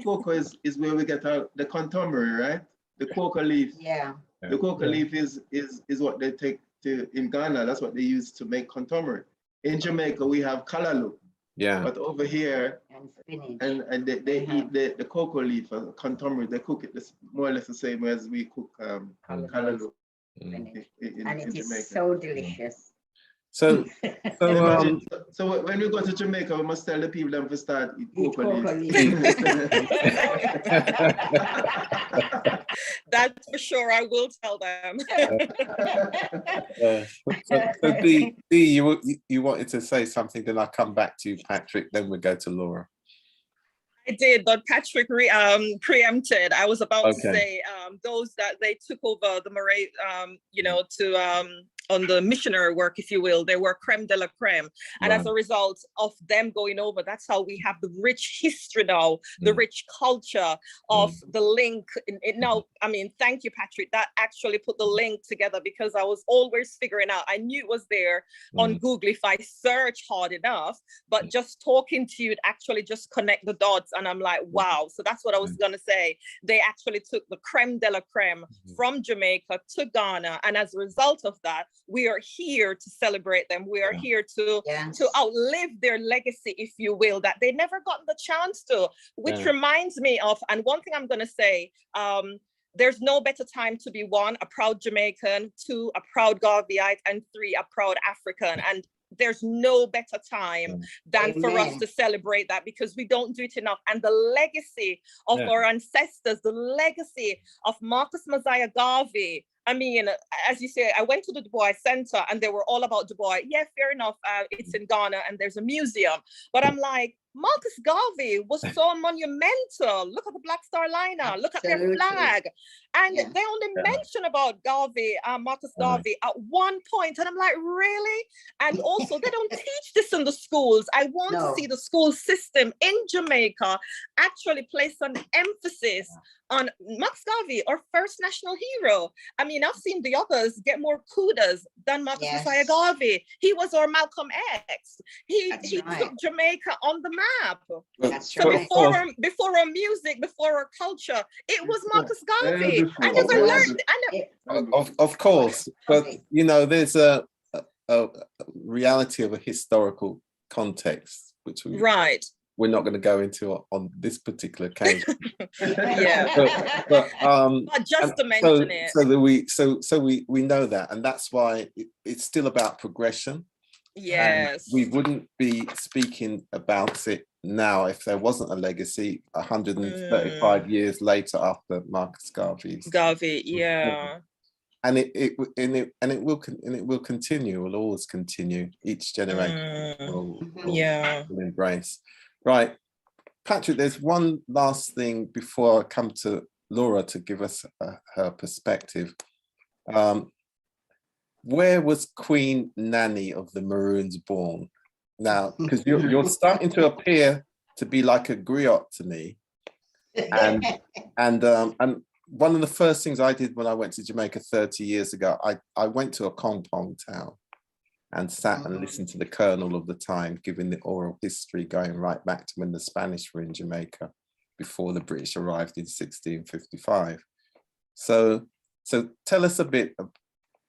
cocoa is where we get the contumely, right? The cocoa leaf. Yeah. The cocoa Yeah. leaf is what they take to in Ghana. That's what they use to make contumely. In Jamaica, we have kalalu. Yeah. But over here, And spinach. and they eat the cocoa leaf, contumely. They cook it more or less the same as we cook kalalu Spinach. in And it is Jamaica. so delicious. So Imagine, so when we go to Jamaica, we must tell the people them to start eat cocoa leaves. That's for sure. I will tell them. so Dee, you wanted to say something, then I'll come back to you, Patrick, then we'll go to Laura. I did, but Patrick preempted. I was about to Okay. say those that they took over the Murray, you know, to on the missionary work, if you will, they were creme de la creme. And as a result of them going over, that's how we have the rich history now, the rich culture of the link. Now, I mean, thank you, Patrick. That actually put the link together, because I was always figuring out, I knew it was there on Google if I search hard enough, but just talking to you, it actually just connect the dots. And I'm like, wow. So that's what I was going to say. They actually took the creme de la creme from Jamaica to Ghana. And as a result of that, we are here to celebrate them. We are here to outlive their legacy, if you will, that they never got the chance to, which reminds me of, and one thing I'm going to say, there's no better time to be 1, a proud Jamaican, 2, a proud Garveyite, and 3, a proud African. And there's no better time than for us to celebrate that, because we don't do it enough. And the legacy of our ancestors, the legacy of Marcus Garvey. I mean, as you say, I went to the Du Bois Center and they were all about Du Bois. Yeah, fair enough. It's in Ghana and there's a museum. But I'm like, Marcus Garvey was so monumental. Look at the Black Star Liner. Look at their flag. And they only mention about Garvey, Marcus Garvey at one point. And I'm like, really? And also, they don't teach this in the schools. I want to see the school system in Jamaica actually place an emphasis on Marcus Garvey, our first national hero. I mean, I've seen the others get more kudos than Marcus Garvey. He was our Malcolm X. He took Jamaica on the map. So before our music, before our culture, it was Marcus Garvey. I never learned. Of course, but you know, there's a reality of a historical context, which we're not going to go into on this particular occasion. but just to mention it. So we know that, and that's why it's still about progression. Yes. And we wouldn't be speaking about it now if there wasn't a legacy 135 years later after Marcus Garvey's. And it will continue. Will always continue. Each generation will embrace. Right, Patrick. There's one last thing before I come to Laura to give us her perspective. Where was Queen Nani of the Maroons born? Now, because you're starting to appear to be like a griot to me, and one of the first things I did when I went to Jamaica 30 years ago, I went to a Kompong town, and sat and listened to the colonel of the time giving the oral history going right back to when the Spanish were in Jamaica before the British arrived in 1655. So tell us a bit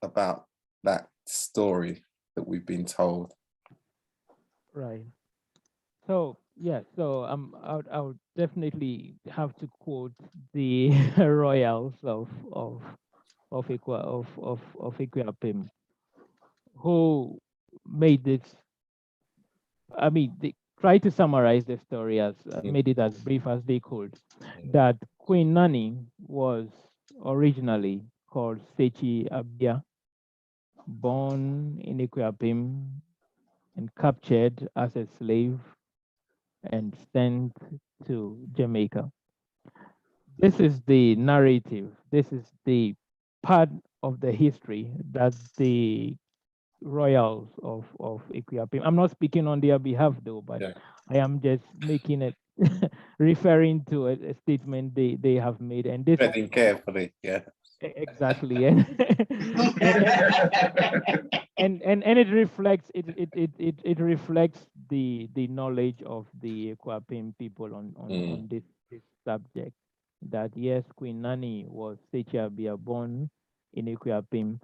about that story that we've been told. Right. So yeah, so I would definitely have to quote the royals of Equiapim, who made this. I mean, they tried to summarize the story as made it as brief as they could. That Queen Nani was originally called Sechi Abia, born in Equiapim and captured as a slave and sent to Jamaica. This is the narrative. This is the part of the history that the royals of Equiapim. I'm not speaking on their behalf though, but Yeah. I am just making it referring to a statement they have made. And this Treading carefully, yeah. Exactly. And it reflects it reflects the knowledge of the Equiapim people on this subject. That yes, Queen Nani was Sechabia, born in Equiapim,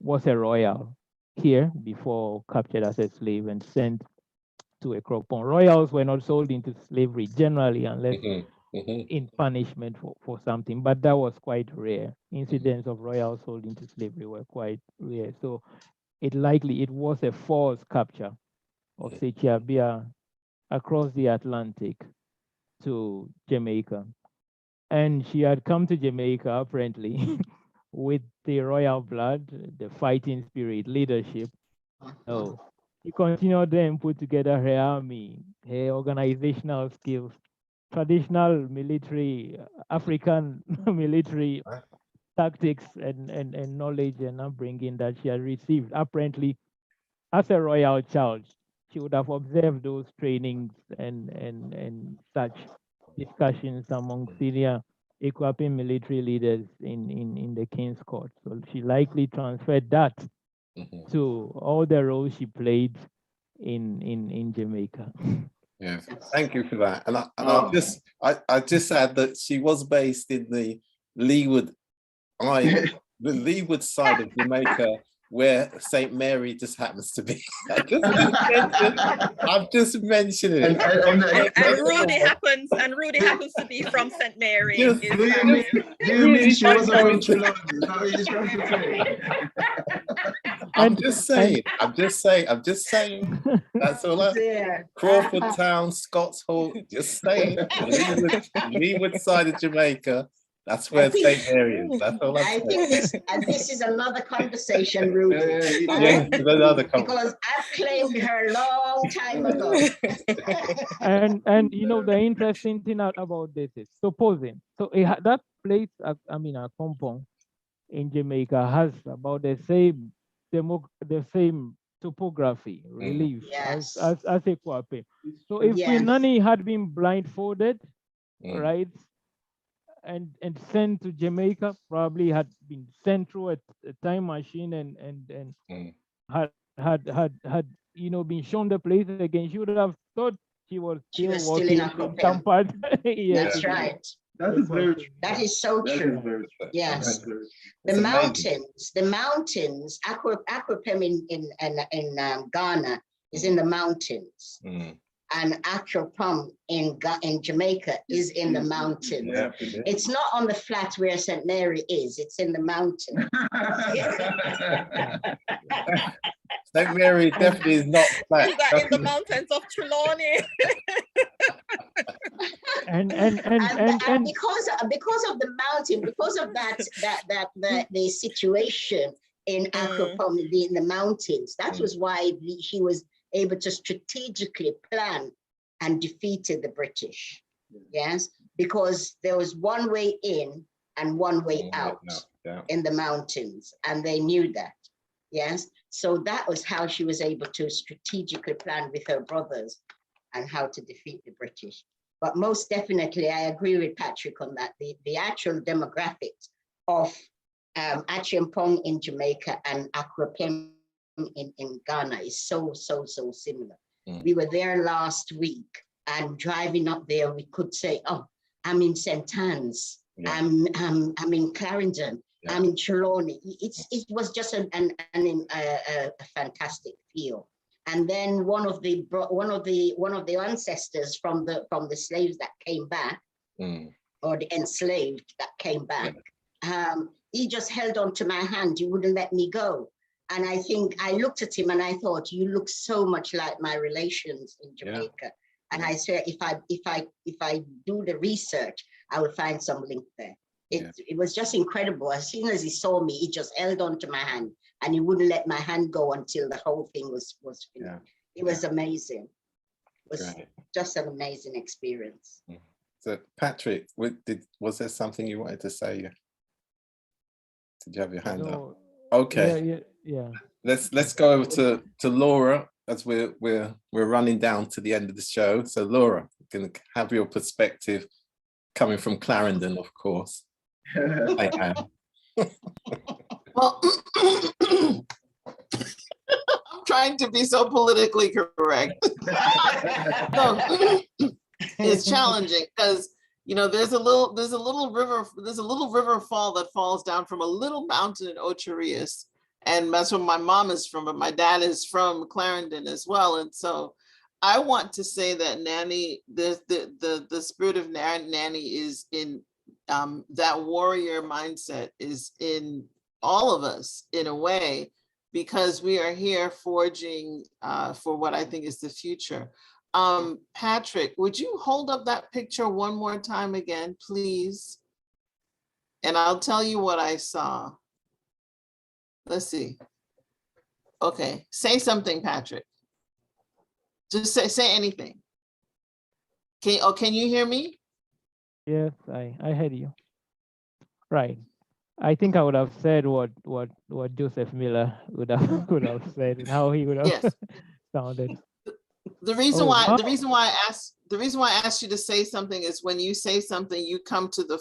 was a royal here before captured as a slave and sent to Ekropon. Royals were not sold into slavery generally unless in punishment for something, but that was quite rare. Incidents of royals sold into slavery were quite rare. So it was a forced capture of Sechabia across the Atlantic to Jamaica. And she had come to Jamaica apparently with the royal blood, the fighting spirit, leadership. So she continued then put together her army, her organizational skills, traditional military, African military tactics and knowledge and upbringing that she had received. Apparently, as a royal child, she would have observed those trainings and such discussions among senior Equiapim military leaders in the King's Court. So she likely transferred that to all the roles she played in Jamaica. Yeah, thank you for that. And I'll just add that she was based in the Leeward Island, the Leeward side of Jamaica, where St. Mary just happens to be. I'm just mentioning it. And Rudi happens to be from St. Mary. Do you mean she wasn't from Trelawney? Is that what you're trying to say? I'm just saying. That's all. Crawford Town, Scots Hall, just saying. Leeward side of Jamaica. That's where St. Mary is. That's all I'm saying. This is another conversation, Rudi. Because I've claimed her a long time ago. and you know the interesting thing about this is supposing that place, a compound in Jamaica has about the same topography relief as Equiapim. So if Queen Nani had been blindfolded, right, and sent to Jamaica, probably had been sent through a time machine and had been shown the place again, she would have thought she was still in some part. That's right. That is very true. That is so true. Yes. The mountains, Aquapem in Ghana is in the mountains. And Acropom in Jamaica is in the mountains. Yeah. It's not on the flat where St. Mary is, it's in the mountain. St. Mary definitely is not flat. In the mountains of Trelawney. and because of the mountain, because of the situation in Acropom in the mountains, that was why he was able to strategically plan and defeated the British. Yes, because there was one way in and one way out in the mountains, and they knew that. Yes, so that was how she was able to strategically plan with her brothers and how to defeat the British. But most definitely, I agree with Patrick on that. The actual demographics of Achiampong in Jamaica and Aquapem in Ghana is so similar. Mm. We were there last week, and driving up there, we could say, oh, I'm in St. Anne's, Yeah. I'm in Clarendon, Yeah. I'm in Trelawney. It was just a fantastic feel. And then one of the ancestors from the slaves that came back, or the enslaved that came back, he just held on to my hand. He wouldn't let me go. And I think I looked at him and I thought, you look so much like my relations in Jamaica. Yeah. And I swear, if I do the research, I will find some link there. It was just incredible. As soon as he saw me, he just held on to my hand, and he wouldn't let my hand go until the whole thing was finished. Yeah. It was amazing. It was just an amazing experience. So Patrick, was there something you wanted to say? Did you have your hand up? Okay. Yeah. Let's go over to Laura, as we're running down to the end of the show. So Laura, you can have your perspective coming from Clarendon, of course. Well, I'm trying to be so politically correct. So, it's challenging because there's a little river fall that falls down from a little mountain in Ocherius, and that's where my mom is from, but my dad is from Clarendon as well. And so I want to say that Nani, the spirit of Nani is in that warrior mindset is in all of us in a way, because we are here forging for what I think is the future. Patrick, would you hold up that picture one more time again, please? And I'll tell you what I saw. Let's see. Okay, say something, Patrick. Just say anything. Can you hear me? Yes, I heard you. Right. I think I would have said what Joseph Miller would have said, and how he would have sounded. The reason why I asked you to say something is when you say something, you come to the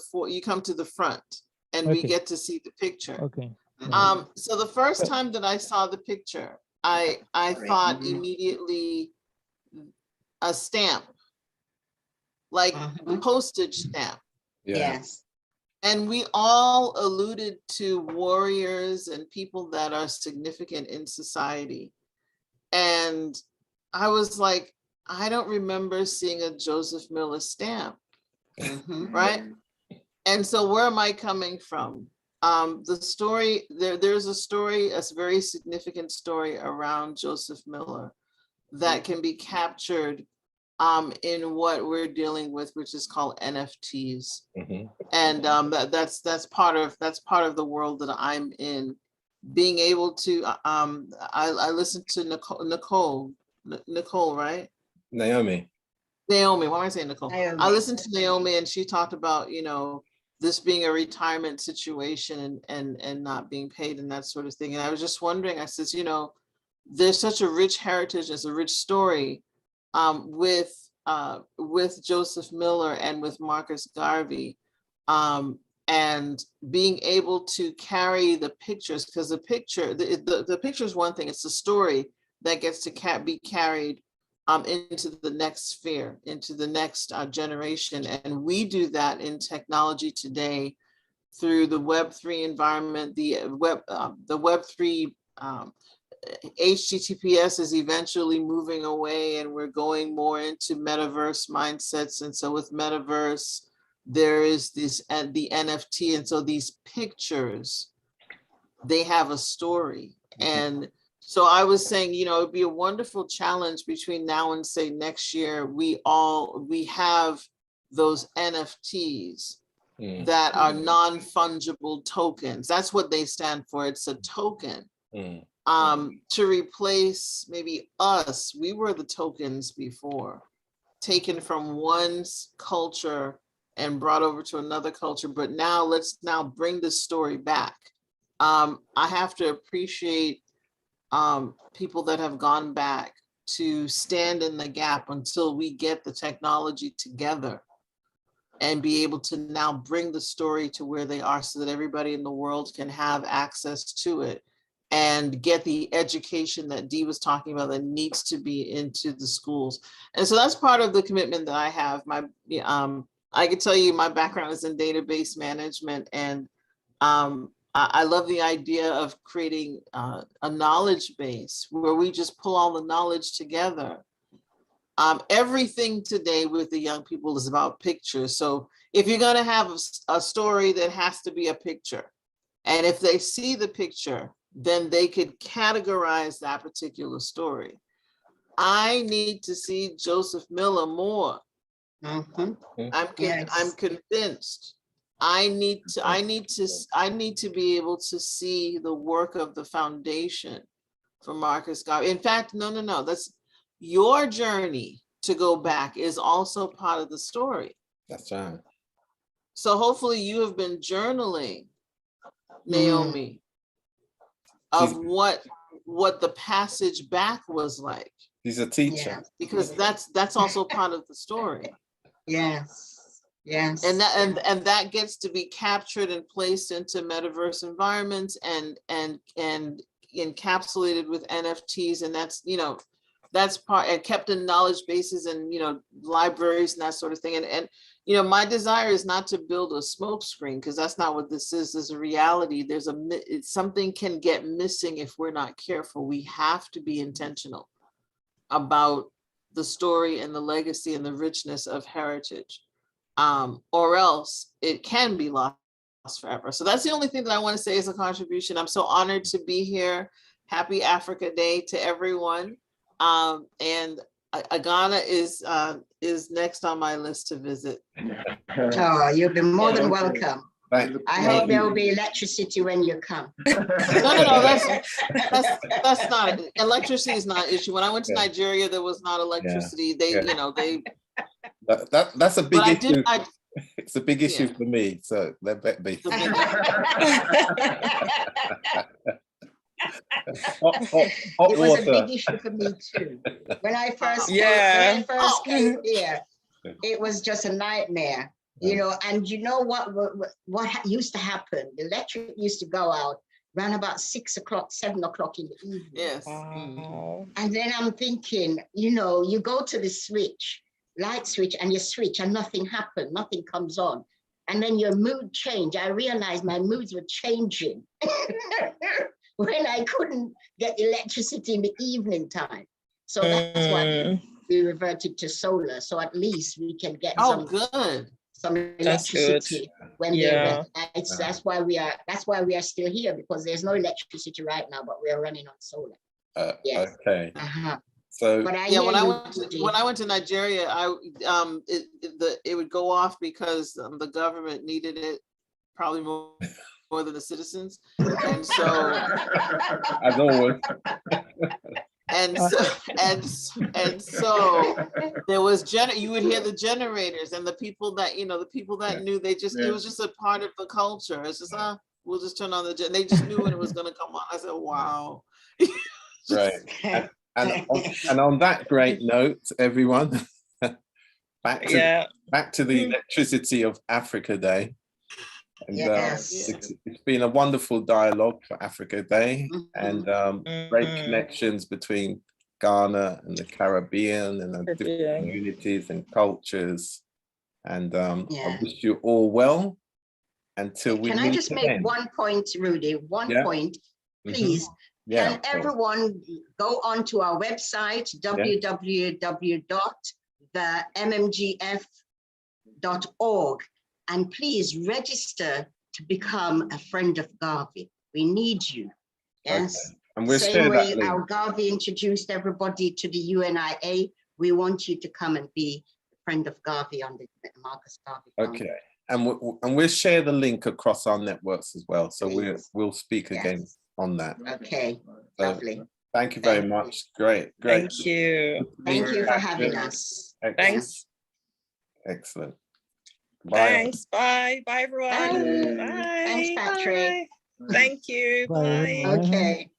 front, and we get to see the picture. Okay. So the first time that I saw the picture, I thought immediately a stamp, like a postage stamp. Yes. And we all alluded to warriors and people that are significant in society. And I was like, I don't remember seeing a Joseph Miller stamp, right? And so where am I coming from? The story, there's a story, a very significant story around Joseph Miller that can be captured in what we're dealing with, which is called NFTs. And that's part of the world that I'm in. Being able to, I listened to Nicole, right? Naomi. Why am I saying Nicole? Naomi. I listened to Naomi, and she talked about, this being a retirement situation and not being paid and that sort of thing. And I was just wondering, I says, there's such a rich heritage, there's a rich story with Joseph Miller and with Marcus Garvey, and being able to carry the pictures, because the picture is one thing, it's the story that gets to be carried into the next sphere, into the next generation. And we do that in technology today through the Web3 environment, the Web3 HTTPS is eventually moving away, and we're going more into metaverse mindsets. And so with metaverse, there is this and the NFT. And so these pictures, they have a story. And so I was saying, it'd be a wonderful challenge between now and say next year, we have those NFTs that are non-fungible tokens. That's what they stand for. It's a token. To replace maybe us. We were the tokens before, taken from one culture and brought over to another culture. But now let's bring this story back. I have to appreciate people that have gone back to stand in the gap until we get the technology together and be able to now bring the story to where they are, so that everybody in the world can have access to it. and get the education that Dee was talking about that needs to be into the schools. And so that's part of the commitment that I have. I could tell you my background is in database management, and I love the idea of creating a knowledge base where we just pull all the knowledge together. Everything today with the young people is about pictures. So if you're going to have a story that has to be a picture, and if they see the picture, then they could categorize that particular story. I need to see Joseph Miller more. Mhm. I'm convinced. I need to be able to see the work of the foundation for Marcus Garvey. In fact, no. That's your journey to go back is also part of the story. That's right. So hopefully you have been journaling, Naomi, of what the passage back was like. He's a teacher. Yeah. Because that's also part of the story. Yes. Yes. And that gets to be captured and placed into metaverse environments and encapsulated with NFTs, and that's part, and kept in knowledge bases and libraries and that sort of thing. And my desire is not to build a smoke screen, because that's not what this is. There's a reality. Something can get missing if we're not careful. We have to be intentional about the story and the legacy and the richness of heritage, or else it can be lost forever. So that's the only thing that I want to say as a contribution. I'm so honored to be here. Happy Africa Day to everyone. And Ghana is next on my list to visit. Oh, you'll be more than welcome. Right. I hope there will be electricity when you come. No, that's not, electricity is not an issue. When I went to Nigeria, there was not electricity. That's a big issue. It's a big issue for me, so let that be. It was a big issue for me too. When I first came here, it was just a nightmare. And what used to happen? The electric used to go out around about 6 o'clock, 7 o'clock in the evening. Yes. Wow. And then I'm thinking, you go to the light switch, and you switch, and nothing happened, nothing comes on. And then your mood changed. I realized my moods were changing when I couldn't get electricity in the evening time. So that's why we reverted to solar. So at least we can get some electricity when that's why we are still here, because there's no electricity right now, but we are running on solar. Yes. Okay. So when I went to Nigeria, it would go off because the government needed it probably more than the citizens, and so as always. And so there was you would hear the generators, and the people that knew, it was just a part of the culture. It's just we'll just turn on they just knew when it was going to come on. I said, wow. Right. And on that great note, everyone, back to the electricity of Africa Day. And it's been a wonderful dialogue for Africa Day, and great connections between Ghana and the Caribbean and the different communities and cultures. And I wish you all well until we meet again. Can I just make one point, Rudi? One point, please. Can everyone go onto our website, www.themmgf.org, and please register to become a friend of Garvey. We need you. Yes. Okay. And we'll Same way our Garvey introduced everybody to the UNIA, we want you to come and be a friend of Garvey on the Marcus Garvey. Okay. And we'll share the link across our networks as well. So we'll speak again on that. Okay, so, lovely. Thank you very much. Great. Thank you. Thank you for having us. Excellent. Thanks. Excellent. Bye. Thanks. Bye. Bye, everyone. Bye. Thanks, Patrick. Bye. Thank you. Bye. Okay.